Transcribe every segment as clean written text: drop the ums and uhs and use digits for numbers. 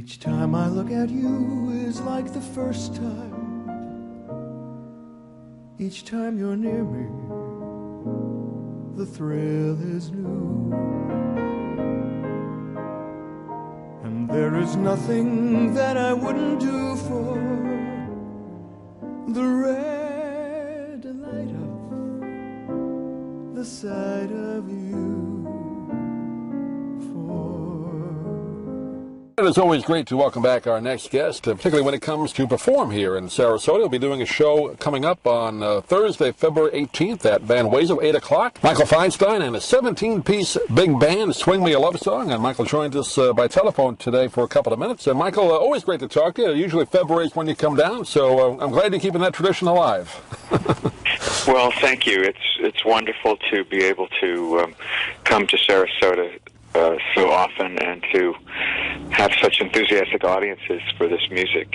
Each time I look at you is like the first time. Each time you're near me, the thrill is new. And there is nothing that I wouldn't do for the red light of the sight of you. It is always great to welcome back our next guest, particularly when it comes to perform here in Sarasota. We'll be doing a show coming up on Thursday, February 18th at Van Wezel, 8 o'clock. Michael Feinstein and a 17-piece big band, Swing Me a Love Song. And Michael joins us by telephone today for a couple of minutes. And Michael, always great to talk to you. Usually February is when you come down, so I'm glad you're keeping that tradition alive. Well, thank you. It's wonderful to be able to come to Sarasota so often and to have such enthusiastic audiences for this music.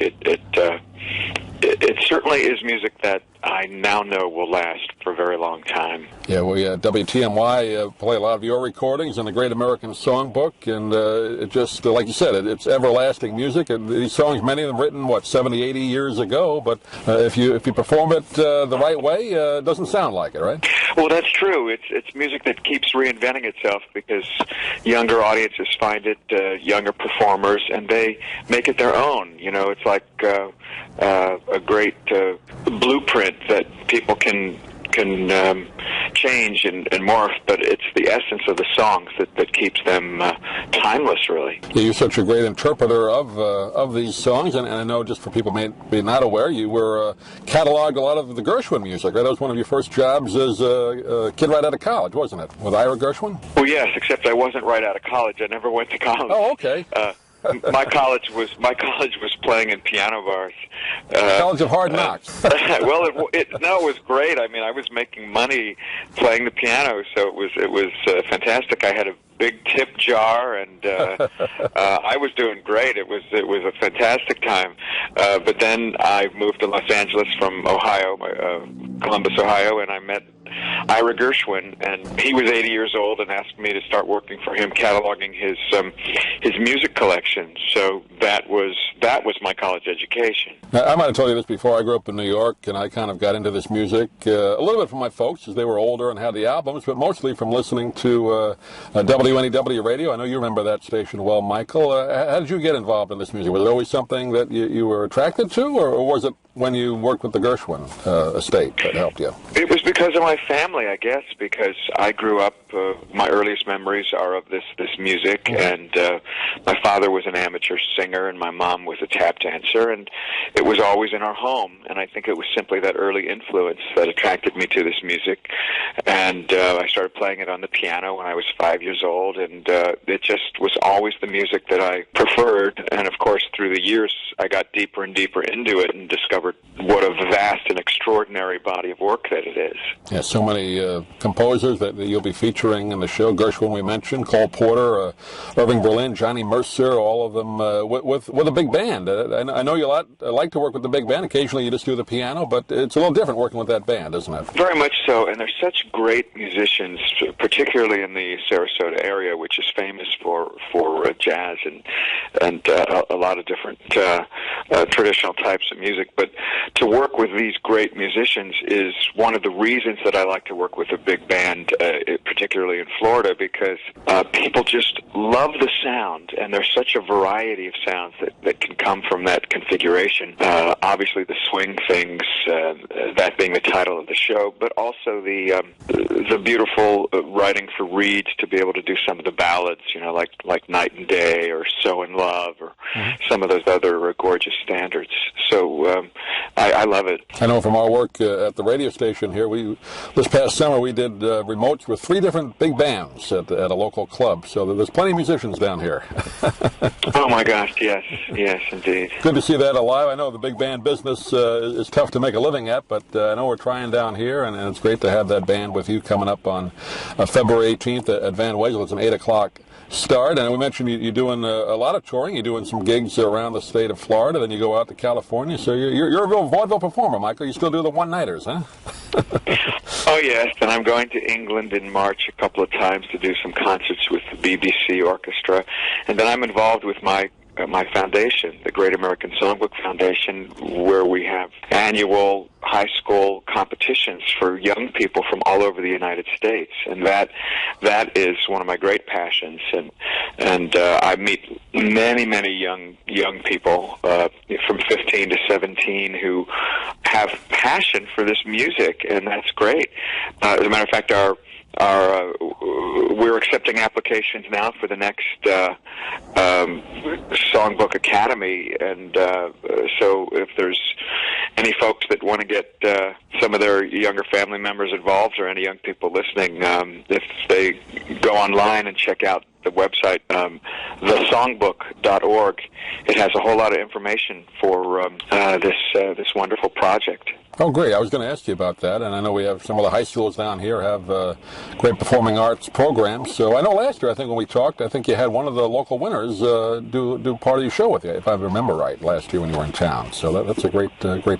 It certainly is music that I now know will last for a very long time. Yeah, we WTMY play a lot of your recordings in the Great American Songbook, and it just, like you said, it's everlasting music. And these songs, many of them written, 70, 80 years ago, but if you perform it the right way, it doesn't sound like it, right? Well, that's true. It's music that keeps reinventing itself because younger audiences find it, younger performers, and they make it their own. You know, it's like a great blueprint that people can change and morph, but it's the essence of the songs that keeps them timeless, really. Yeah, you're such a great interpreter of these songs, and I know, just for people may be not aware, you were cataloged a lot of the Gershwin music, right? That was one of your first jobs as a kid right out of college, wasn't it, with Ira Gershwin? Well, yes, except I wasn't right out of college. I never went to college. Oh, okay. My college was playing in piano bars. College of Hard Knocks. Well, it was great. I mean, I was making money playing the piano, so it was fantastic. I had a big tip jar, and I was doing great. It was a fantastic time. But then I moved to Los Angeles from Ohio, Columbus, Ohio, and I met Ira Gershwin, and he was 80 years old and asked me to start working for him, cataloging his music collection. So that was my college education. Now, I might have told you this before. I grew up in New York, and I kind of got into this music a little bit from my folks as they were older and had the albums, but mostly from listening to WNEW radio. I know you remember that station well, Michael. How did you get involved in this music? Was it always something that you were attracted to, or was it when you worked with the Gershwin estate that helped you? It was because of my family, I guess, because I grew up, my earliest memories are of this music, and my father was an amateur singer, and my mom was a tap dancer, and it was always in our home, and I think it was simply that early influence that attracted me to this music, and I started playing it on the piano when I was 5 years old, and it just was always the music that I preferred, and of course through the years I got deeper and deeper into it and discovered what a vast and extraordinary body of work that it is. Yeah, so many composers that you'll be featuring in the show. Gershwin we mentioned, Cole Porter, Irving Berlin, Johnny Mercer, all of them with a big band. I know you like to work with the big band. Occasionally you just do the piano, but it's a little different working with that band, isn't it? Very much so, and they're such great musicians, particularly in the Sarasota area, which is famous for jazz and a lot of different traditional types of music. But to work with these great musicians is one of the reasons that I like to work with a big band, particularly in Florida, because people just love the sound, and there's such a variety of sounds that can come from that configuration. Obviously the swing things, that being the title of the show, but also the beautiful writing for Reed to be able to do some of the ballads, like Night and Day or So in Love or some of those other gorgeous standards. So I love it. I know from our work at the radio station here, this past summer we did remotes with 3 different big bands at a local club. So there's plenty of musicians down here. Oh my gosh, yes, indeed. Good to see that alive. I know the big band business is tough to make a living at, but I know we're trying down here, and it's great to have that band with you coming up on February 18th at Van Wezel. It's an 8 o'clock start, and we mentioned you're doing a lot of touring. You're doing some gigs around the state of Florida, then you go out to California. So you're a real vaudeville performer, Michael. You still do the one-nighters, huh? Oh, yes, and I'm going to England in March a couple of times to do some concerts with the BBC Orchestra, and then I'm involved with my my foundation, the Great American Songbook Foundation, where we have annual high school competitions for young people from all over the United States, and that is one of my great passions. And I meet many young people from 15 to 17 who have passion for this music, and that's great. As a matter of fact, we're accepting applications now for the next Songbook Academy, and so if there's any folks that want to get some of their younger family members involved, or any young people listening, if they go online and check out the website, thesongbook.org, it has a whole lot of information for this wonderful project. Oh, great. I was going to ask you about that, and I know we have some of the high schools down here have great performing arts programs. So I know last year, I think when we talked, I think you had one of the local winners do part of your show with you, if I remember right, last year when you were in town. So that's a great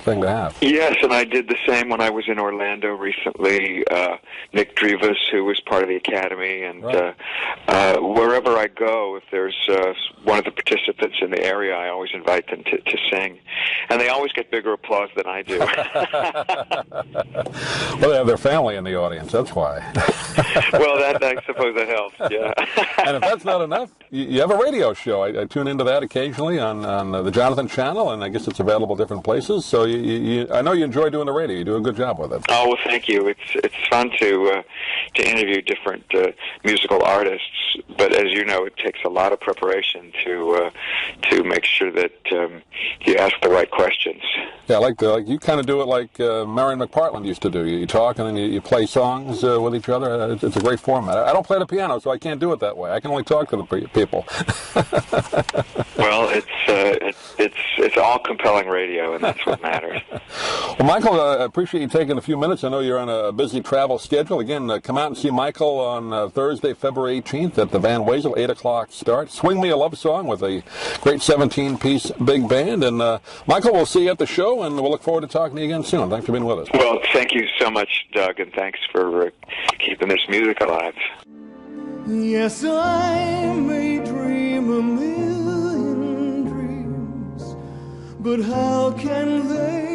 thing to have. Yes, and I did the same when I was in Orlando recently. Nick Drivas, who was part of the Academy, and right. Wherever I go, if there's one of the participants in the area, I always invite them to sing. And they always get bigger applause than I do. Well, they have their family in the audience, that's why. Well, I suppose that helps, yeah. And if that's not enough, you have a radio show. I tune into that occasionally on the Jonathan channel, and I guess it's available different places. So I know you enjoy doing the radio. You do a good job with it. Oh, well, thank you. It's fun to interview different musical artists, but as you know, it takes a lot of preparation to make sure that you ask the right questions. Yeah, like you kind of do it like Marion McPartland used to do. You talk and then you play songs with each other. It's a great format. I don't play the piano, so I can't do it that way. I can only talk to the people. Well, it's all compelling radio, and that's what matters. Well, Michael, I appreciate you taking a few minutes. I know you're on a busy travel schedule. Again, come out and see Michael on Thursday, February 18th at the Van Wezel, 8 o'clock start. Swing Me a Love Song with a great 17-piece big band. And Michael, we'll see you at the show, and we'll look forward to talking to you again soon. Thanks for being with us. Well, thank you so much, Doug, and thanks for keeping this music alive. Yes, I may dream a million dreams, but how can they